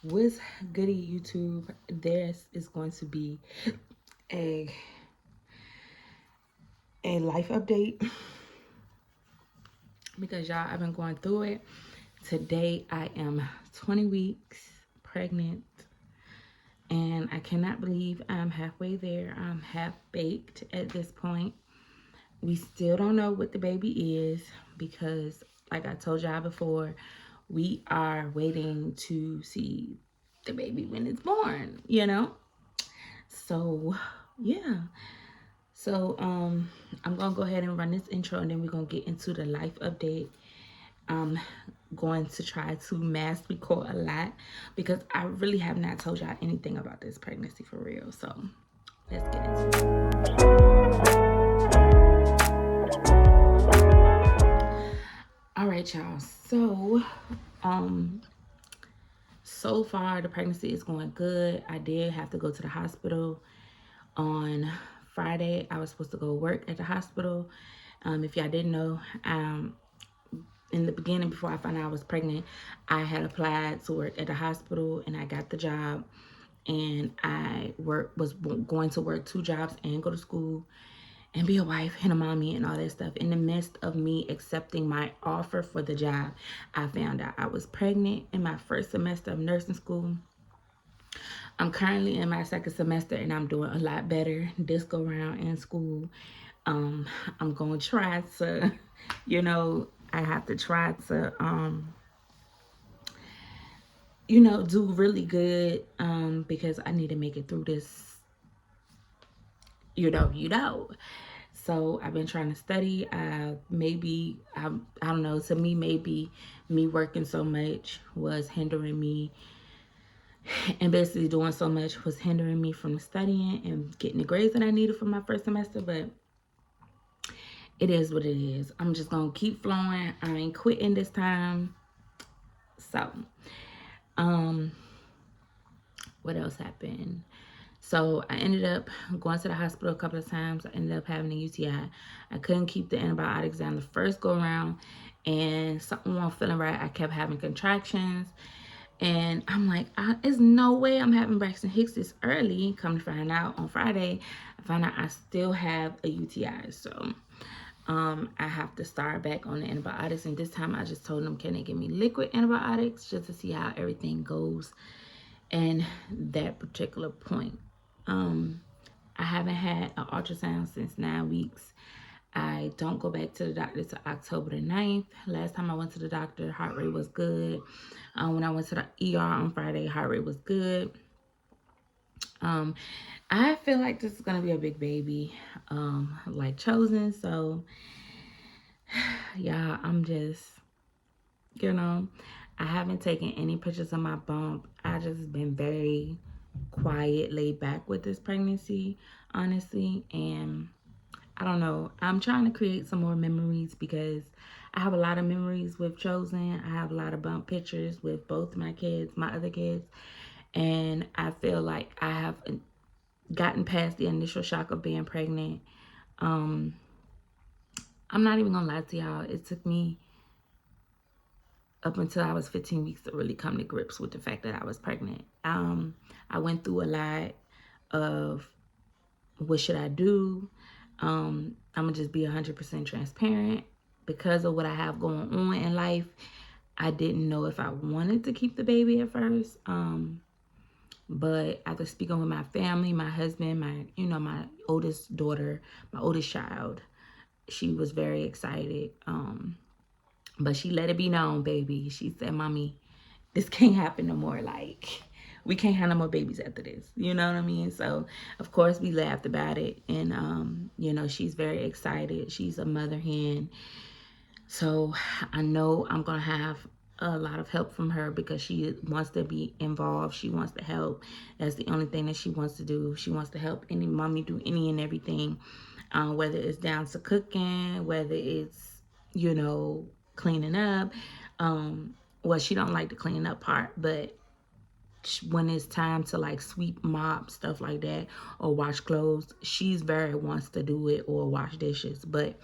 What's goody YouTube? This is going to be a life update because y'all, I've been going through it. Today I am 20 weeks pregnant and I cannot believe I'm halfway there. I'm half baked at this point. We still don't know what the baby is because, like I told y'all before, we are waiting to see the baby when it's born. So, yeah. So, I'm gonna go ahead and run this intro and then we're gonna get into the life update. I'm going to try to mass record a lot because I really have not told y'all anything about this pregnancy for real. So, let's get into it. All right, y'all. So far the pregnancy is going good. I did have to go to the hospital on Friday. I was supposed to go work at the hospital. If y'all didn't know, in the beginning, before I found out I was pregnant, I had applied to work at the hospital and I got the job. And I was going to work 2 jobs and go to school and be a wife and a mommy and all that stuff. In the midst of me accepting my offer for the job, I found out I was pregnant in my first semester of nursing school. I'm currently in my second semester and I'm doing a lot better this go round in school. I'm going to try to, I have to try to, do really good because I need to make it through this, So I've been trying to study. I don't know, to me, maybe me working so much was hindering me and basically doing so much was hindering me from studying and getting the grades that I needed for my first semester. But it is what it is. I'm just going to keep flowing. I ain't quitting this time. So, what else happened? So I ended up going to the hospital a couple of times. I ended up having a UTI. I couldn't keep the antibiotics down the first go around, and something wasn't feeling right. I kept having contractions, and I'm like, there's no way I'm having Braxton Hicks this early. Come to find out on Friday, I found out I still have a UTI. So I have to start back on the antibiotics, and this time I just told them, can they give me liquid antibiotics just to see how everything goes and that particular point. I haven't had an ultrasound since 9 weeks. I don't go back to the doctor till October the 9th. Last time I went to the doctor, heart rate was good. When I went to the ER on Friday, heart rate was good. I feel like this is gonna be a big baby, like Chosen. So, yeah, I'm just, I haven't taken any pictures of my bump. I just been very quiet, laid back with this pregnancy, honestly. And I don't know. I'm trying to create some more memories because I have a lot of memories with Chosen. I have a lot of bump pictures with both my kids, my other kids. And I feel like I have gotten past the initial shock of being pregnant. I'm not even gonna lie to y'all. It took me up until I was 15 weeks to really come to grips with the fact that I was pregnant. I went through a lot of what should I do. I'm gonna just be 100% transparent. Because of what I have going on in life, I didn't know if I wanted to keep the baby at first. But after speaking with my family, my husband, my oldest daughter, my oldest child, she was very excited. But she let it be known, baby. She said, Mommy, this can't happen no more. Like, we can't have no more babies after this. You know what I mean? So, of course, we laughed about it. And, she's very excited. She's a mother hen. So, I know I'm going to have a lot of help from her because she wants to be involved. She wants to help. That's the only thing that she wants to do. She wants to help any mommy do any and everything, whether it's down to cooking, whether it's, cleaning up. Well, she don't like the cleaning up part, but when it's time to like sweep, mop, stuff like that, or wash clothes, she's very wants to do it, or wash dishes. But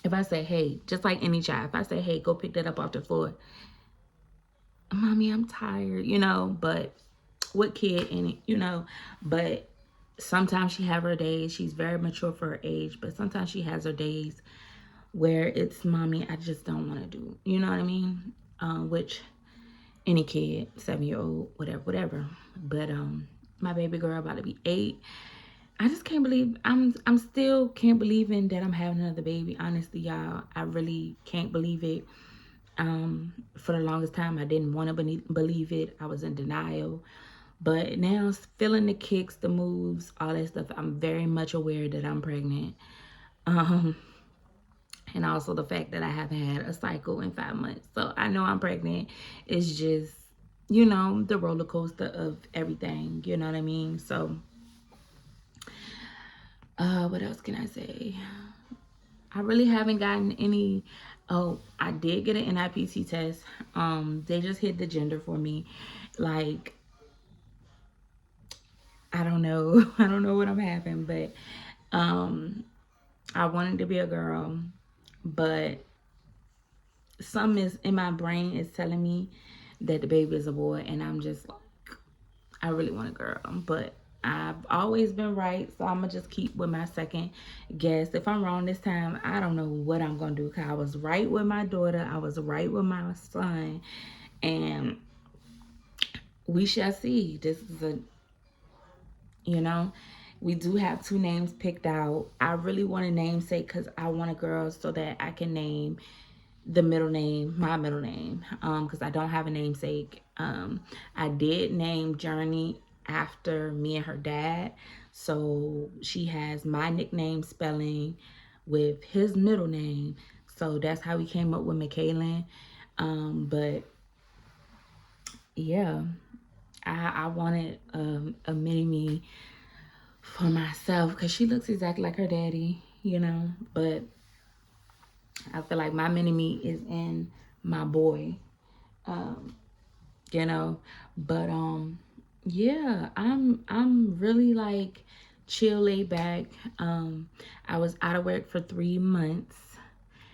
if I say, hey, just like any child, if I say, hey, go pick that up off the floor, Mommy, I'm tired, you know, but what kid in it, you know, but sometimes she have her days. She's very mature for her age, but sometimes she has her days where it's, mommy, I just don't want to do, you know what I mean? Which any kid, 7-year old, whatever. But my baby girl about to be 8. I just can't believe I'm still can't believe in that I'm having another baby. Honestly, y'all, I really can't believe it. For the longest time, I didn't want to believe it. I was in denial. But now, feeling the kicks, the moves, all that stuff, I'm very much aware that I'm pregnant. Um, and also the fact that I haven't had a cycle in 5 months. So I know I'm pregnant. It's just, you know, the roller coaster of everything. You know what I mean? So, what else can I say? I really haven't gotten any. Oh, I did get an NIPT test. They just hit the gender for me. Like, I don't know. I don't know what I'm having, but I wanted to be a girl, but something is in my brain is telling me that the baby is a boy, and I'm just like, I really want a girl, but I've always been right, so I'm gonna just keep with my second guess. If I'm wrong this time, I don't know what I'm gonna do, because I was right with my daughter, I was right with my son, and we shall see. This is a, you know, we do have 2 names picked out. I really want a namesake because I want a girl so that I can name the middle name, my middle name, because I don't have a namesake. I did name Journey after me and her dad, so she has my nickname spelling with his middle name, so that's how we came up with McKaylin. But yeah, I wanted a mini me for myself because she looks exactly like her daddy, you know, but I feel like my mini me is in my boy. Um, you know, but yeah, I'm really like chill, laid back. I was out of work for 3 months,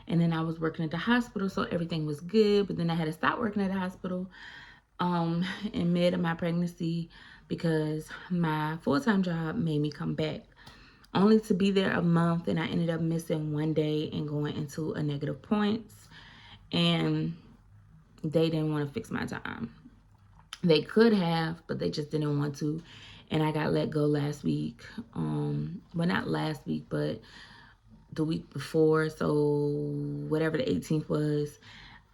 and then I was working at the hospital, so everything was good, but then I had to stop working at the hospital in mid of my pregnancy because my full-time job made me come back, only to be there a month, and I ended up missing 1 day and going into a negative points, and they didn't want to fix my time. They could have, but they just didn't want to. And I got let go last week. Well, not last week, but the week before. So whatever the 18th was,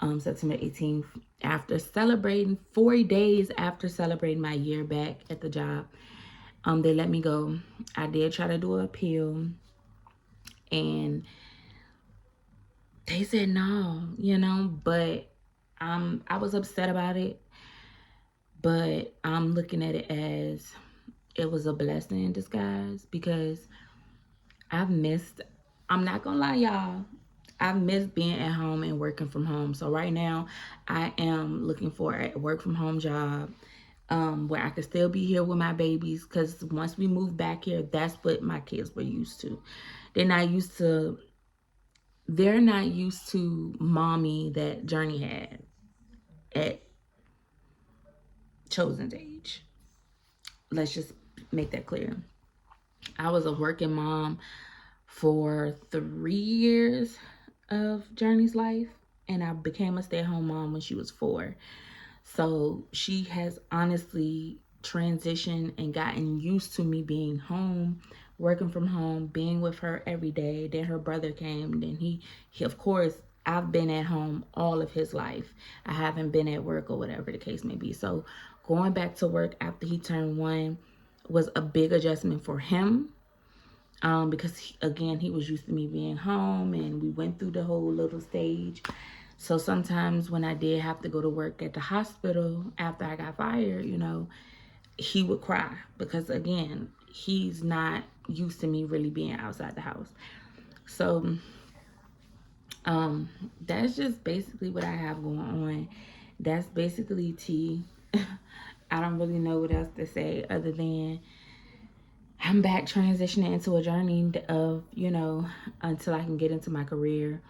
September 18th, after celebrating 40 days after celebrating my year back at the job, they let me go. I did try to do an appeal, and they said no, you know, but I was upset about it, but I'm looking at it as it was a blessing in disguise because I've missed, I'm not gonna lie, y'all, I've missed being at home and working from home. So right now I am looking for a work from home job, where I could still be here with my babies, because once we move back here, that's what my kids were used to. They're not used to, they're not used to mommy that Journey had at Chosen's age. Let's just make that clear. I was a working mom for 3 years of Journey's life, and I became a stay-at-home mom when she was 4. So she has honestly transitioned and gotten used to me being home, working from home, being with her every day. Then her brother came, then he of course, I've been at home all of his life. I haven't been at work or whatever the case may be. So going back to work after he turned 1 was a big adjustment for him, because again, he was used to me being home, and we went through the whole little stage. So sometimes when I did have to go to work at the hospital after I got fired, you know, he would cry because again, he's not used to me really being outside the house. So that's just basically what I have going on. That's basically tea. I don't really know what else to say other than I'm back transitioning into a journey of, you know, until I can get into my career.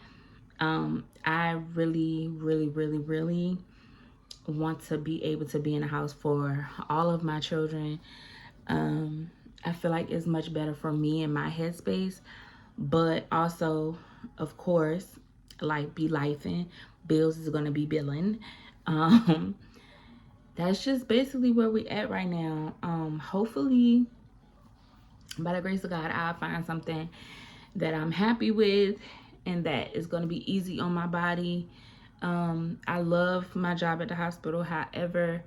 I really, really, really, really want to be able to be in the house for all of my children. I feel like it's much better for me and my headspace, but also, of course, like be lifing, bills is gonna be billing. Um, that's just basically where we at right now. Hopefully, by the grace of God, I'll find something that I'm happy with and that is gonna be easy on my body. I love my job at the hospital. However,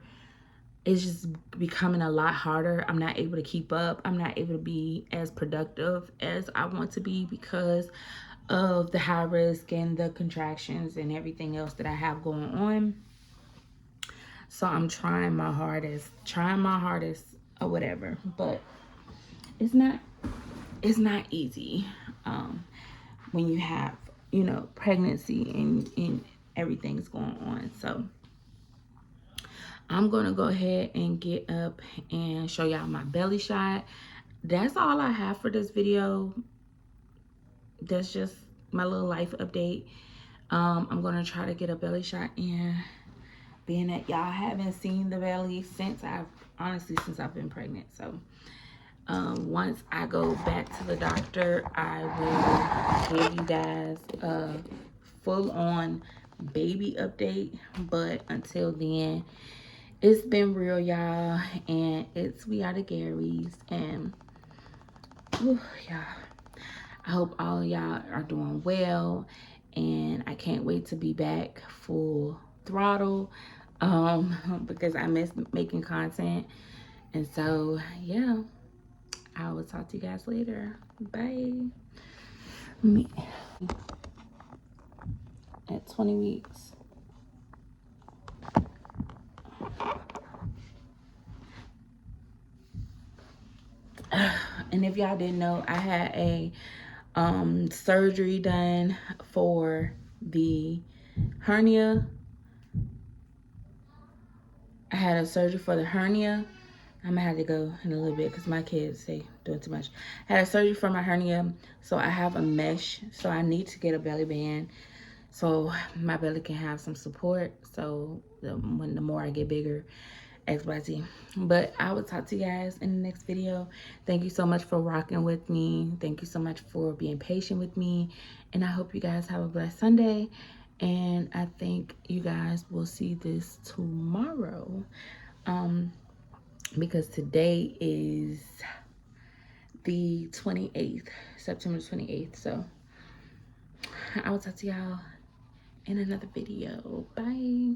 it's just becoming a lot harder. I'm not able to keep up. I'm not able to be as productive as I want to be because of the high risk and the contractions and everything else that I have going on. So I'm trying my hardest or whatever, but it's not easy when you have, you know, pregnancy and everything's going on. So I'm gonna go ahead and get up and show y'all my belly shot. That's all I have for this video. That's just my little life update. I'm gonna try to get a belly shot in, being that y'all haven't seen the belly since I've been pregnant. So once I go back to the doctor, I will give you guys a full-on baby update. But until then, it's been real, y'all, and we are the Garys, and y'all, I hope all y'all are doing well, and I can't wait to be back full throttle because I miss making content. And so yeah, I will talk to you guys later. Bye. Me at 20 weeks. And if y'all didn't know, I had a surgery done for the hernia. I had a surgery for the hernia. I'm gonna have to go in a little bit because my kids say doing too much. I had a surgery for my hernia, so I have a mesh. So I need to get a belly band so my belly can have some support. So the more I get bigger, XYZ. But I will talk to you guys in the next video. Thank you so much for rocking with me. Thank you so much for being patient with me. And I hope you guys have a blessed Sunday. And I think you guys will see this tomorrow. Because today is the 28th, September 28th. So I will talk to y'all in another video. Bye.